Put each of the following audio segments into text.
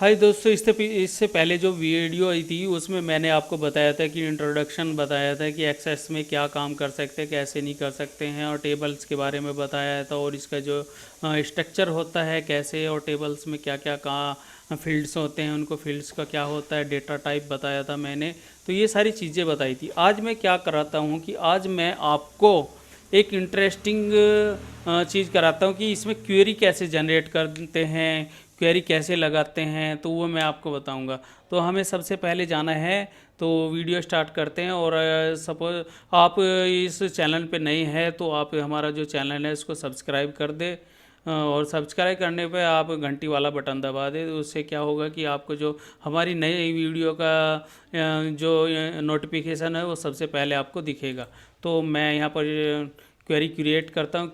हाय दोस्तों, इससे पहले जो वीडियो आई थी उसमें मैंने आपको बताया था कि इंट्रोडक्शन बताया था कि एक्सेस में क्या काम कर सकते हैं, कैसे नहीं कर सकते हैं, और टेबल्स के बारे में बताया था, और इसका जो स्ट्रक्चर होता है कैसे, और टेबल्स में क्या क्या कहाँ फील्ड्स होते हैं, उनको फील्ड्स का क्या होता है, डेटा टाइप बताया था मैंने। तो ये सारी चीज़ें बताई थी। आज मैं क्या कराता हूँ कि आज मैं आपको एक इंटरेस्टिंग चीज़ कराता हूँ कि इसमें क्वेरी कैसे जनरेट करते हैं, क्वेरी कैसे लगाते हैं, तो वो मैं आपको बताऊंगा। तो हमें सबसे पहले जाना है, तो वीडियो स्टार्ट करते हैं। और सपोज आप इस चैनल पे नए हैं तो आप हमारा जो चैनल है उसको सब्सक्राइब कर दे, और सब्सक्राइब करने पे आप घंटी वाला बटन दबा दे। तो उससे क्या होगा कि आपको जो हमारी नई वीडियो का जो नोटिफिकेशन है वो सबसे पहले आपको दिखेगा। तो मैं यहाँ पर क्वेरी क्रिएट करता हूँ।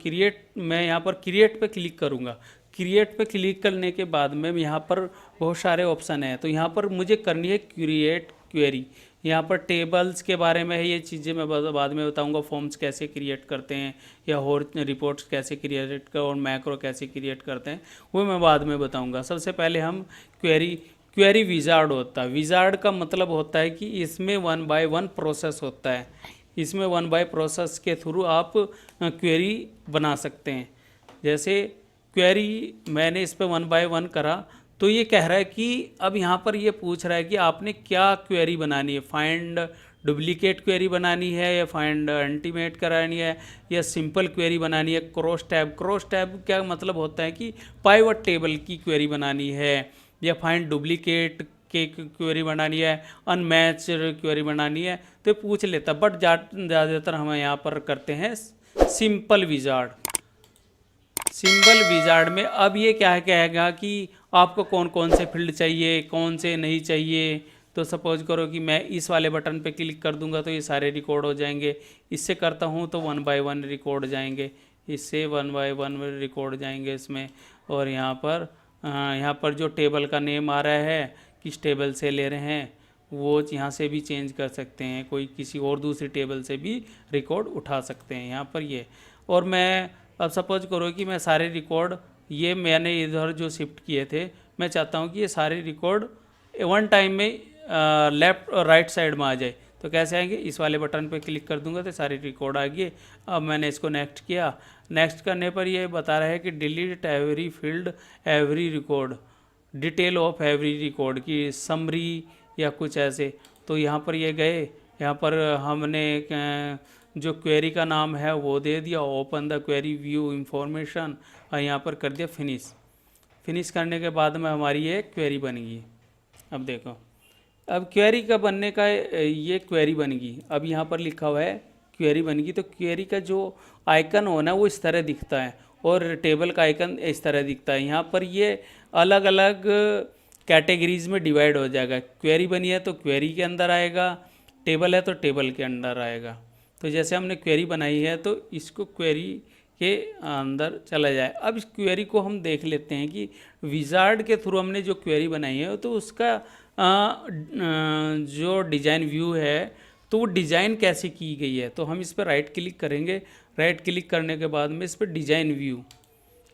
मैं यहाँ पर क्रिएट पे क्लिक करूँगा। क्रिएट पे क्लिक करने के बाद में यहाँ पर बहुत सारे ऑप्शन हैं। तो यहाँ पर मुझे करनी है क्रिएट क्वेरी। यहाँ पर टेबल्स के बारे में है, ये चीज़ें मैं बाद में बताऊँगा। फॉर्म्स कैसे क्रिएट करते हैं, या और रिपोर्ट्स कैसे क्रिएट कर, और मैक्रो कैसे क्रिएट करते हैं, वो मैं बाद में बताऊँगा। सबसे पहले हम क्वेरी विजार्ड होता है। विजार्ड का मतलब होता है कि इसमें 1 बाय 1 प्रोसेस होता है। इसमें 1 बाय प्रोसेस के थ्रू आप क्वेरी बना सकते हैं। जैसे क्वेरी मैंने इस पर 1 बाय 1 करा, तो ये कह रहा है कि अब यहाँ पर ये पूछ रहा है कि आपने क्या क्वेरी बनानी है। फाइंड डुप्लीकेट क्वेरी बनानी है, या फाइंड अल्टीमेट करानी है, या सिंपल क्वेरी बनानी है। क्रॉस टैब क्या मतलब होता है कि पाइवट टेबल की क्वेरी बनानी है, या फाइंड डुप्लीकेट के क्वेरी बनानी है, अनमैच क्वेरी बनानी है। तो पूछ लेता, बट ज़्यादातर हम यहाँ पर करते हैं सिंपल विजार्ड। सिंपल विजार्ड में अब ये क्या है, कहेगा कि आपको कौन कौन से फील्ड चाहिए, कौन से नहीं चाहिए। तो सपोज करो कि मैं इस वाले बटन पे क्लिक कर दूंगा तो ये सारे रिकॉर्ड हो जाएंगे। इससे करता हूँ तो 1 बाय 1 रिकॉर्ड जाएंगे, इससे 1 बाय 1 रिकॉर्ड जाएंगे इसमें। और यहाँ पर जो टेबल का नेम आ रहा है, किस टेबल से ले रहे हैं, वो यहाँ से भी चेंज कर सकते हैं। कोई किसी और दूसरी टेबल से भी रिकॉर्ड उठा सकते हैं यहाँ पर ये। और मैं अब सपोज करो कि मैं सारे रिकॉर्ड, ये मैंने इधर जो शिफ्ट किए थे, मैं चाहता हूँ कि ये सारे रिकॉर्ड वन टाइम में लेफ़्ट और राइट साइड में आ जाए। तो कैसे आएंगे, इस वाले बटन पे क्लिक कर दूंगा तो सारे रिकॉर्ड आ गए। अब मैंने इसको नेक्स्ट किया। नेक्स्ट करने पर ये बता रहा है कि delete every field every record, detail of every record की समरी या कुछ ऐसे। तो यहाँ पर ये गए, यहाँ पर हमने जो क्वेरी का नाम है वो दे दिया, open the query view information, और यहाँ पर कर दिया फिनिश। फिनिश करने के बाद में हमारी ये क्वेरी बन गई। अब देखो, अब क्वेरी का बनने का ये क्वेरी बन गई। अब यहाँ पर लिखा हुआ है क्वेरी बन गई। तो क्वेरी का जो आइकन होना वो इस तरह दिखता है, और टेबल का आइकन इस तरह दिखता है। यहाँ पर ये अलग अलग कैटेगरीज में डिवाइड हो जाएगा। क्वेरी बनी है तो क्वेरी के अंदर आएगा, टेबल है तो टेबल के अंदर आएगा। तो जैसे हमने क्वेरी बनाई है तो इसको क्वेरी के अंदर चला जाए। अब इस क्वेरी को हम देख लेते हैं कि विजार्ड के थ्रू हमने जो क्वेरी बनाई है तो उसका जो डिज़ाइन व्यू है तो वो डिज़ाइन कैसे की गई है। तो हम इस पर राइट क्लिक करेंगे। राइट क्लिक करने के बाद में इस पर डिज़ाइन व्यू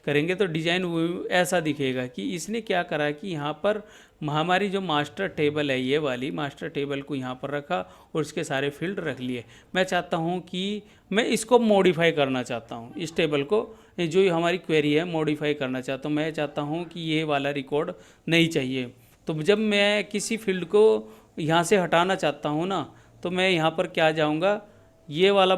करेंगे तो डिज़ाइन व्यू ऐसा दिखेगा कि इसने क्या करा कि यहाँ पर हमारी जो मास्टर टेबल है, ये वाली मास्टर टेबल को यहाँ पर रखा और इसके सारे फील्ड रख लिए। मैं चाहता हूँ कि मैं इसको मॉडिफाई करना चाहता हूँ, इस टेबल को जो हमारी क्वेरी है मॉडिफाई करना चाहता हूँ। मैं चाहता हूँ कि ये वाला रिकॉर्ड नहीं चाहिए। तो जब मैं किसी फील्ड को यहाँ से हटाना चाहता हूँ ना, तो मैं यहाँ पर क्या जाऊँगा, ये वाला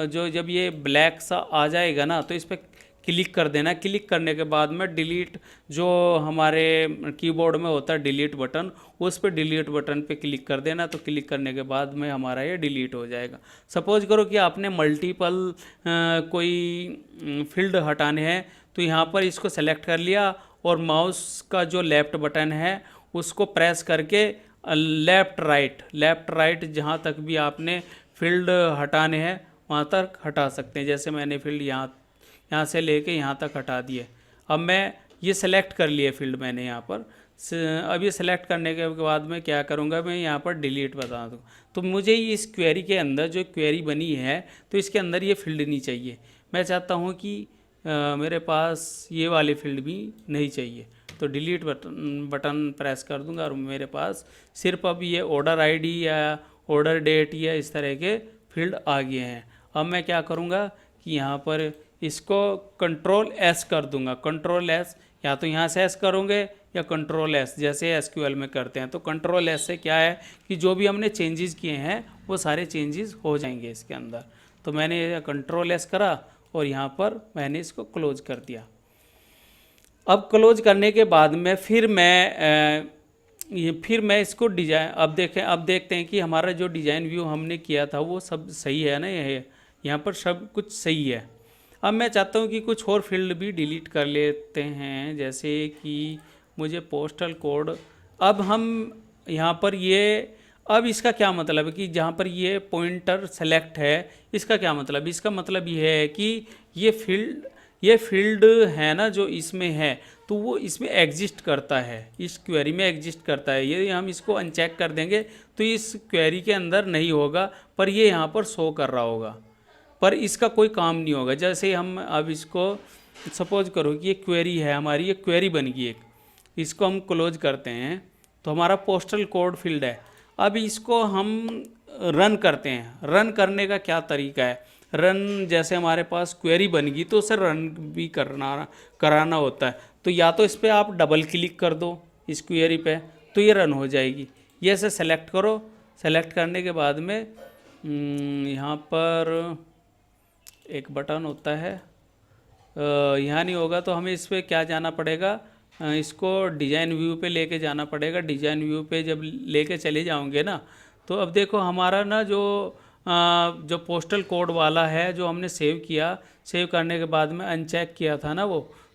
जो जब ये ब्लैक सा आ जाएगा ना तो इस पर क्लिक कर देना। क्लिक करने के बाद में डिलीट, जो हमारे कीबोर्ड में होता है डिलीट बटन, उस पर डिलीट बटन पे क्लिक कर देना। तो क्लिक करने के बाद में हमारा ये डिलीट हो जाएगा। सपोज करो कि आपने मल्टीपल कोई फील्ड हटाने हैं, तो यहाँ पर इसको सेलेक्ट कर लिया और माउस का जो लेफ़्ट बटन है उसको प्रेस करके लेफ़्ट राइट जहाँ तक भी आपने फील्ड हटाने हैं वहाँ तक हटा सकते हैं। जैसे मैंने फील्ड यहाँ से लेके यहाँ तक हटा दिए। अब मैं ये सेलेक्ट कर लिए फील्ड मैंने यहाँ पर। अब ये सेलेक्ट करने के बाद मैं क्या करूँगा, मैं यहाँ पर डिलीट बता दूँ। तो मुझे इस क्वेरी के अंदर जो क्वेरी बनी है तो इसके अंदर ये फील्ड नहीं चाहिए। मैं चाहता हूँ कि मेरे पास ये वाले फील्ड भी नहीं चाहिए। तो डिलीट बटन प्रेस कर दूंगा और मेरे पास सिर्फ अब ये ऑर्डर आईडी या ऑर्डर डेट या इस तरह के फील्ड आ गए हैं। अब मैं क्या करूँगा कि यहाँ पर इसको कंट्रोल एस कर दूंगा। कंट्रोल एस, या तो यहाँ से एस करोगे या कंट्रोल एस, जैसे एसक्यूएल में करते हैं। तो कंट्रोल एस से क्या है कि जो भी हमने चेंजेस किए हैं वो सारे चेंजेस हो जाएंगे इसके अंदर। तो मैंने कंट्रोल एस करा और यहाँ पर मैंने इसको क्लोज कर दिया। अब क्लोज करने के बाद में फिर मैं इसको डिजाइन, अब देखते हैं कि हमारा जो डिज़ाइन व्यू हमने किया था वो सब सही है ना। ये यहाँ पर सब कुछ सही है। अब मैं चाहता हूँ कि कुछ और फील्ड भी डिलीट कर लेते हैं, जैसे कि मुझे पोस्टल कोड। अब हम यहाँ पर अब इसका क्या मतलब है कि जहाँ पर ये पॉइंटर सेलेक्ट है, इसका क्या मतलब? इसका मतलब ये है कि ये फील्ड है ना जो इसमें है, तो वो इसमें एग्जिस्ट करता है, इस क्वेरी में एग्जिस्ट करता है। ये हम इसको अनचेक कर देंगे तो इस क्वेरी के अंदर नहीं होगा, पर ये यहाँ पर शो कर रहा होगा, पर इसका कोई काम नहीं होगा। जैसे हम अब इसको सपोज करो कि ये क्वेरी है हमारी, ये क्वेरी बन गई एक, इसको हम क्लोज करते हैं तो हमारा पोस्टल कोड फील्ड है। अब इसको हम रन करते हैं। रन करने का क्या तरीका है? रन, जैसे हमारे पास क्वेरी बन गई तो उसे रन भी कराना होता है। तो या तो इस पर आप डबल क्लिक कर दो इस क्वेरी पे, तो ये रन हो जाएगी। ये से सेलेक्ट करो। सेलेक्ट करने के बाद में यहाँ पर एक बटन होता है, यहाँ नहीं होगा तो हमें इस पर क्या जाना पड़ेगा, इसको डिज़ाइन व्यू पे लेके जाना पड़ेगा। डिज़ाइन व्यू पे जब लेके चले जाओगे ना, तो अब देखो हमारा ना जो पोस्टल कोड वाला है जो हमने सेव किया, सेव करने के बाद में अनचेक किया था ना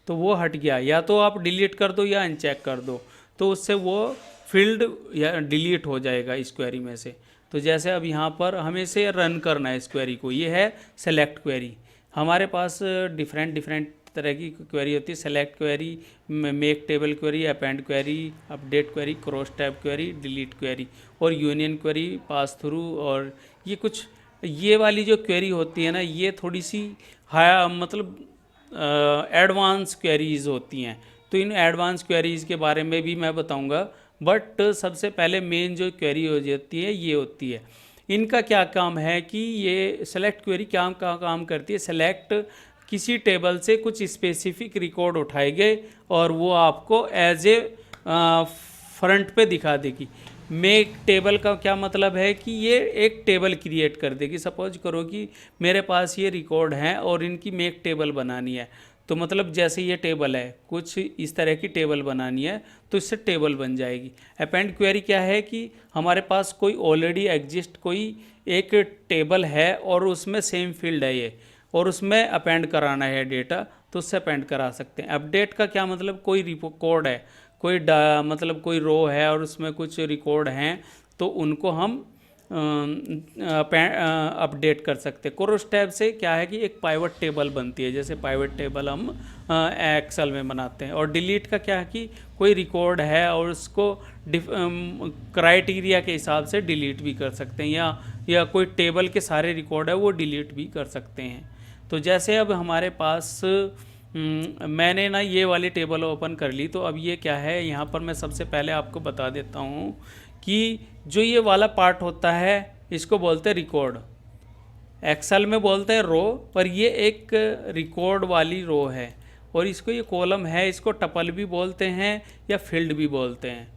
तो वो हट गया। या तो आप डिलीट कर दो या अनचेक कर दो, तो उससे वो फील्ड या डिलीट हो जाएगा इस क्वेरी में से। तो जैसे अब यहाँ पर हमें इसे रन करना है इस क्वेरी को, ये है सेलेक्ट क्वेरी। हमारे पास डिफरेंट तरह की क्वेरी होती है। Select query, make table query, append query, update query, cross tab query, delete query और यूनियन क्वेरी, पास थ्रू। और ये वाली जो क्वेरी होती है ना, ये थोड़ी सी मतलब एडवांस क्वेरीज होती हैं। तो इन एडवांस क्वेरीज़ के बारे में भी मैं बताऊंगा, बट सबसे पहले मेन जो क्वेरी हो जाती है ये होती है। इनका क्या काम है कि ये सेलेक्ट क्वेरी क्या काम करती है? सेलेक्ट किसी टेबल से कुछ स्पेसिफिक रिकॉर्ड उठाएंगे और वो आपको एज ए फ्रंट पे दिखा देगी। मेक टेबल का क्या मतलब है कि ये एक टेबल क्रिएट कर देगी। सपोज करो कि मेरे पास ये रिकॉर्ड हैं और इनकी मेक टेबल बनानी है, तो मतलब जैसे ये टेबल है, कुछ इस तरह की टेबल बनानी है तो इससे टेबल बन जाएगी। अपेंड क्वेरी क्या है कि हमारे पास कोई ऑलरेडी एग्जिस्ट कोई एक टेबल है और उसमें सेम फील्ड है ये, और उसमें अपेंड कराना है डेटा, तो उससे अपेंड करा सकते हैं। अपडेट का क्या मतलब? कोई रिकॉर्ड है, मतलब कोई रो है और उसमें कुछ रिकॉर्ड हैं, तो उनको हम अपडेट कर सकते हैं। क्रॉस टैब से क्या है कि एक पाइवट टेबल बनती है, जैसे पाइवट टेबल हम एक्सेल में बनाते हैं। और डिलीट का क्या है कि कोई रिकॉर्ड है और उसको क्राइटेरिया के हिसाब से डिलीट भी कर सकते हैं, या कोई टेबल के सारे रिकॉर्ड है वो डिलीट भी कर सकते हैं। तो जैसे अब हमारे पास मैंने ना ये वाली टेबल ओपन कर ली, तो अब ये क्या है, यहाँ पर मैं सबसे पहले आपको बता देता हूँ कि जो ये वाला पार्ट होता है इसको बोलते हैं रिकॉर्ड। एक्सेल में बोलते हैं रो, पर ये एक रिकॉर्ड वाली रो है। और इसको ये कॉलम है, इसको टपल भी बोलते हैं या फील्ड भी बोलते हैं।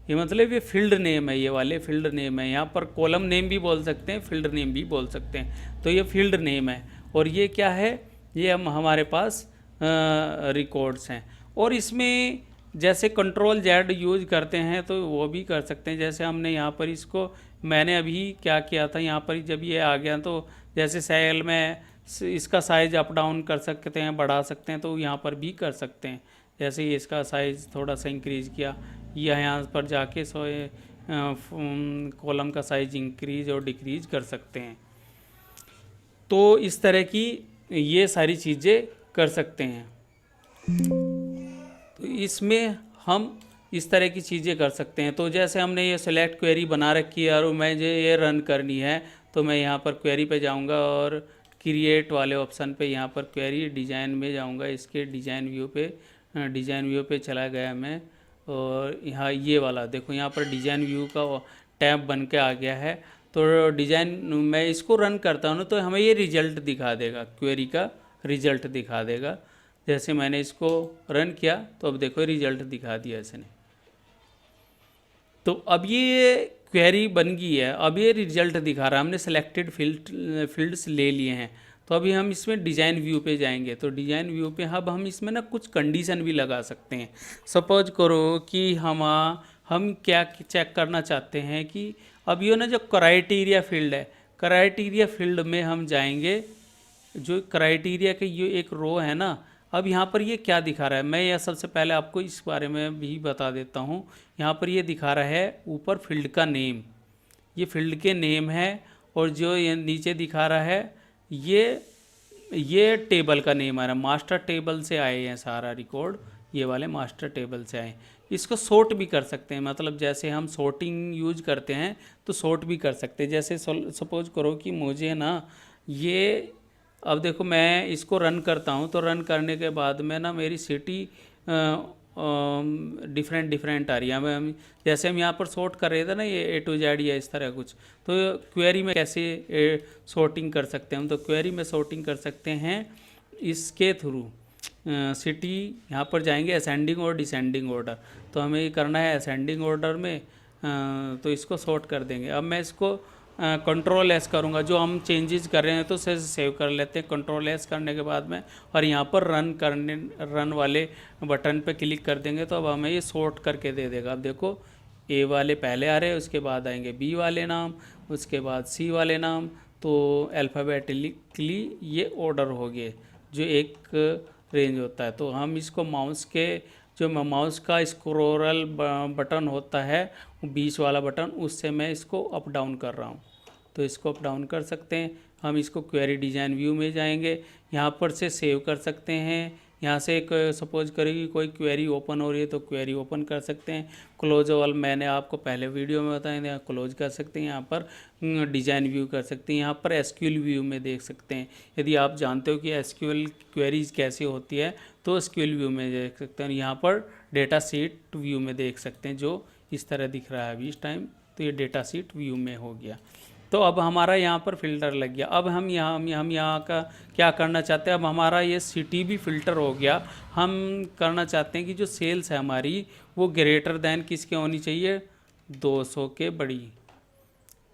ये मतलब ये फील्ड नेम है, ये वाले फील्ड नेम है। यहाँ पर कॉलम नेम भी बोल सकते हैं, फील्ड नेम भी बोल सकते हैं। तो ये फील्ड नेम है और ये क्या है, ये हमारे पास रिकॉर्ड्स हैं। और इसमें जैसे कंट्रोल जेड यूज करते हैं तो वो भी कर सकते हैं। जैसे हमने यहाँ पर इसको, मैंने अभी क्या किया था, यहाँ पर जब ये आ गया तो जैसे सेल में इसका साइज़ अप डाउन कर सकते हैं, बढ़ा सकते हैं, तो यहाँ पर भी कर सकते हैं। जैसे ही इसका साइज़ थोड़ा सा इंक्रीज़ किया, यह यहाँ पर जाके कॉलम का साइज़ इंक्रीज और डिक्रीज कर सकते हैं। तो इस तरह की ये सारी चीज़ें कर सकते हैं। तो इसमें हम इस तरह की चीज़ें कर सकते हैं। तो जैसे हमने ये सेलेक्ट क्वेरी बना रखी है और मुझे ये रन करनी है, तो मैं यहाँ पर क्वेरी पे जाऊँगा और क्रिएट वाले ऑप्शन पे यहाँ पर क्वेरी डिज़ाइन में जाऊँगा, इसके डिज़ाइन व्यू पे डिज़ाइन व्यू पे चला गया मैं, और यहाँ ये वाला देखो, यहाँ पर डिज़ाइन व्यू का टैब बन के आ गया है। तो डिज़ाइन मैं इसको रन करता हूँ तो हमें ये रिजल्ट दिखा देगा, क्वेरी का रिजल्ट दिखा देगा। जैसे मैंने इसको रन किया तो अब देखो रिजल्ट दिखा दिया इसने। तो अब ये क्वेरी बन गई है, अब ये रिजल्ट दिखा रहा है, हमने सेलेक्टेड फील्ड्स ले लिए हैं। तो अभी हम इसमें डिज़ाइन व्यू पे जाएंगे, तो डिज़ाइन व्यू पे अब हम इसमें ना कुछ कंडीशन भी लगा सकते हैं। सपोज करो कि हम क्या चेक करना चाहते हैं कि अब ये ना जो क्राइटेरिया फील्ड है, क्राइटेरिया फील्ड में हम जाएंगे। जो क्राइटेरिया के ये एक रो है ना, अब यहाँ पर ये क्या दिखा रहा है, मैं यह सबसे पहले आपको इस बारे में भी बता देता हूँ। यहाँ पर ये दिखा रहा है ऊपर फील्ड का नेम, ये फील्ड के नेम है, और जो ये नीचे दिखा रहा है ये टेबल का नेम आ रहा है। मास्टर टेबल से आए हैं सारा रिकॉर्ड, ये वाले मास्टर टेबल से आए। इसको सॉर्ट भी कर सकते हैं, मतलब जैसे हम सॉर्टिंग यूज करते हैं तो सॉर्ट भी कर सकते हैं। जैसे सपोज करो कि मुझे ना ये, अब देखो मैं इसको रन करता हूँ, तो रन करने के बाद में ना मेरी सिटी डिफरेंट आ रही है। हम जैसे हम यहाँ पर सॉर्ट कर रहे थे ना, ये A to Z या इस तरह कुछ, तो क्वेरी में कैसे सॉर्टिंग कर सकते हैं हम, तो क्वेरी में सॉर्टिंग कर सकते हैं इसके थ्रू। सिटी यहाँ पर जाएंगे असेंडिंग और डिसेंडिंग ऑर्डर, तो हमें ये करना है असेंडिंग ऑर्डर में, तो इसको सॉर्ट कर देंगे। अब मैं इसको कंट्रोल एस करूँगा, जो हम चेंजेस कर रहे हैं तो सेव कर लेते हैं कंट्रोल एस करने के बाद में, और यहाँ पर रन वाले बटन पे क्लिक कर देंगे तो अब हमें ये सॉर्ट करके दे देगा। अब देखो ए वाले पहले आ रहे हैं, उसके बाद आएंगे बी वाले नाम, उसके बाद सी वाले नाम, तो अल्फ़ाबेटिकली ये ऑर्डर हो गए, जो एक रेंज होता है। तो हम इसको माउस का स्क्रोल बटन होता है, बीच वाला बटन, उससे मैं इसको अप डाउन कर रहा हूँ, तो इसको अप डाउन कर सकते हैं। हम इसको क्वेरी डिज़ाइन व्यू में जाएंगे, यहाँ पर से सेव कर सकते हैं। यहाँ से सपोज करें कोई क्वेरी ओपन हो रही है तो क्वेरी ओपन कर सकते हैं। क्लोज ऑल मैंने आपको पहले वीडियो में बताया था, क्लोज कर सकते हैं। यहाँ पर डिज़ाइन व्यू कर सकते हैं। यहाँ पर एसक्यूएल व्यू में देख सकते हैं, यदि आप जानते हो कि एसक्यूएल क्वेरीज कैसे होती है तो एसक्यूएल व्यू में देख सकते हैं। यहाँ पर डेटा सीट व्यू में देख सकते हैं, जो इस तरह दिख रहा है अभी इस टाइम, तो ये डेटा सीट व्यू में हो गया। तो अब हमारा यहाँ पर फ़िल्टर लग गया। अब हम यहाँ का क्या करना चाहते हैं, अब हमारा ये सिटी भी फ़िल्टर हो गया। हम करना चाहते हैं कि जो सेल्स है हमारी वो ग्रेटर दैन किसके होनी चाहिए, 200 के बड़ी।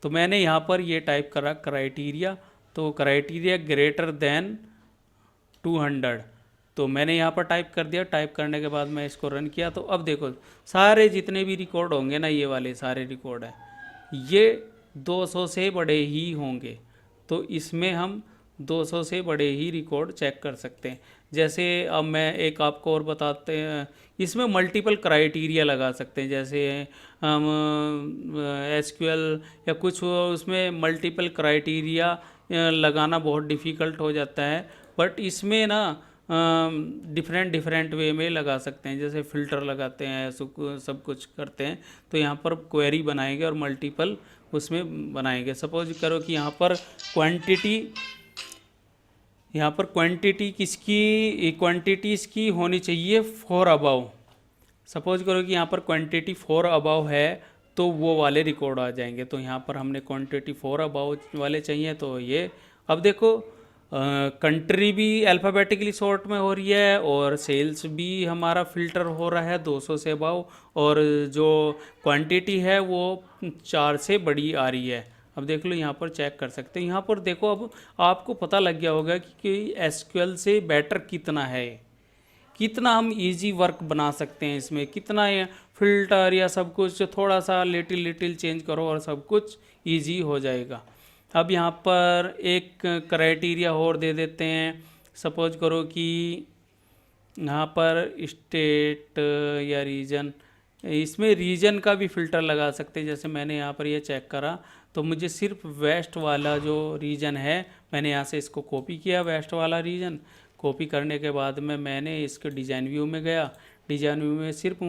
तो मैंने यहाँ पर ये टाइप करा क्राइटेरिया, तो क्राइटेरिया ग्रेटर दैन 200, तो मैंने यहाँ पर टाइप कर दिया। टाइप करने के बाद मैं इसको रन किया, तो अब देखो सारे जितने भी रिकॉर्ड होंगे ना, ये वाले सारे रिकॉर्ड हैं, ये 200 से बड़े ही होंगे। तो इसमें हम 200 से बड़े ही रिकॉर्ड चेक कर सकते हैं। जैसे अब मैं एक आपको और बताते हैं, इसमें मल्टीपल क्राइटेरिया लगा सकते हैं। जैसे हम एसक्यूएल या कुछ उसमें मल्टीपल क्राइटेरिया लगाना बहुत डिफ़िकल्ट हो जाता है, बट इसमें ना डिफरेंट वे में लगा सकते हैं। जैसे फ़िल्टर लगाते हैं, सब कुछ करते हैं, तो यहाँ पर क्वेरी बनाएंगे और मल्टीपल उसमें बनाएंगे। सपोज करो कि यहाँ पर क्वांटिटी इसकी होनी चाहिए 4 अबाव। सपोज करो कि यहाँ पर क्वांटिटी 4 अबाव है, तो वो वाले रिकॉर्ड आ जाएंगे। तो यहाँ पर हमने क्वांटिटी 4 अबाव वाले चाहिए, तो ये अब देखो कंट्री भी अल्फ़ाबेटिकली सॉर्ट में हो रही है, और सेल्स भी हमारा फ़िल्टर हो रहा है 200 से अबाव, और जो क्वांटिटी है वो 4 से बड़ी आ रही है। अब देख लो, यहाँ पर चेक कर सकते हैं। यहाँ पर देखो, अब आपको पता लग गया होगा कि एसक्यूएल से बेटर कितना है, कितना हम इजी वर्क बना सकते हैं इसमें, कितना फ़िल्टर या सब कुछ थोड़ा सा लिटिल चेंज करो और सब कुछ इजी हो जाएगा। अब यहाँ पर एक क्राइटेरिया और दे देते हैं। सपोज करो कि यहाँ पर स्टेट या रीजन, इसमें रीजन का भी फ़िल्टर लगा सकते हैं। जैसे मैंने यहाँ पर ये चेक करा, तो मुझे सिर्फ वेस्ट वाला जो रीजन है, मैंने यहाँ से इसको कॉपी किया, वेस्ट वाला रीजन कॉपी करने के बाद में मैंने इसके डिज़ाइन व्यू में गया। डिज़ाइन व्यू में सिर्फ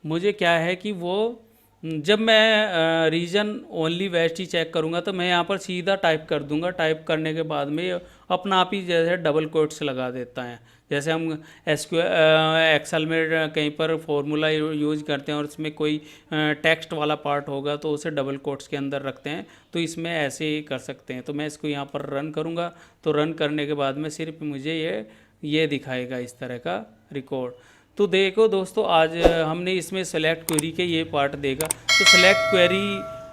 मुझे क्या है कि वो जब मैं रीजन ओनली वेस्ट ही चेक करूँगा तो मैं यहाँ पर सीधा टाइप कर दूंगा। टाइप करने के बाद में ये अपना आप ही जैसे डबल कोट्स लगा देता है। जैसे हम एक्सेल में कहीं पर फॉर्मूला यूज करते हैं और उसमें कोई टेक्स्ट वाला पार्ट होगा तो उसे डबल कोट्स के अंदर रखते हैं, तो इसमें ऐसे ही कर सकते हैं। तो मैं इसको यहाँ पर रन करूँगा, तो रन करने के बाद में सिर्फ मुझे ये दिखाएगा इस तरह का रिकॉर्ड। तो देखो दोस्तों, आज हमने इसमें सेलेक्ट क्वेरी के ये पार्ट देखा। तो सेलेक्ट क्वेरी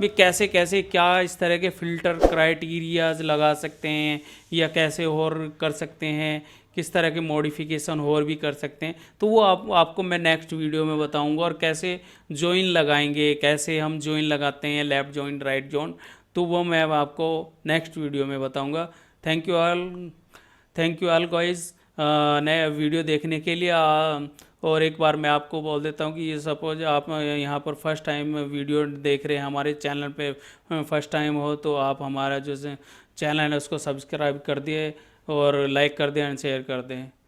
में कैसे कैसे क्या इस तरह के फ़िल्टर क्राइटेरियाज लगा सकते हैं या कैसे और कर सकते हैं, किस तरह के मॉडिफिकेशन और भी कर सकते हैं, तो वो आपको मैं नेक्स्ट वीडियो में बताऊंगा। और कैसे जॉइन लगाएंगे, कैसे हम जॉइन लगाते हैं, लेफ़्ट जॉइन राइट जॉइन, तो वो मैं आपको नेक्स्ट वीडियो में बताऊंगा। थैंक यू ऑल गाइस नए वीडियो देखने के लिए। और एक बार मैं आपको बोल देता हूँ कि ये सपोज आप यहाँ पर फर्स्ट टाइम वीडियो देख रहे हैं, हमारे चैनल पे फर्स्ट टाइम हो, तो आप हमारा जो चैनल है उसको सब्सक्राइब कर दिए और लाइक कर दें एंड शेयर कर दें।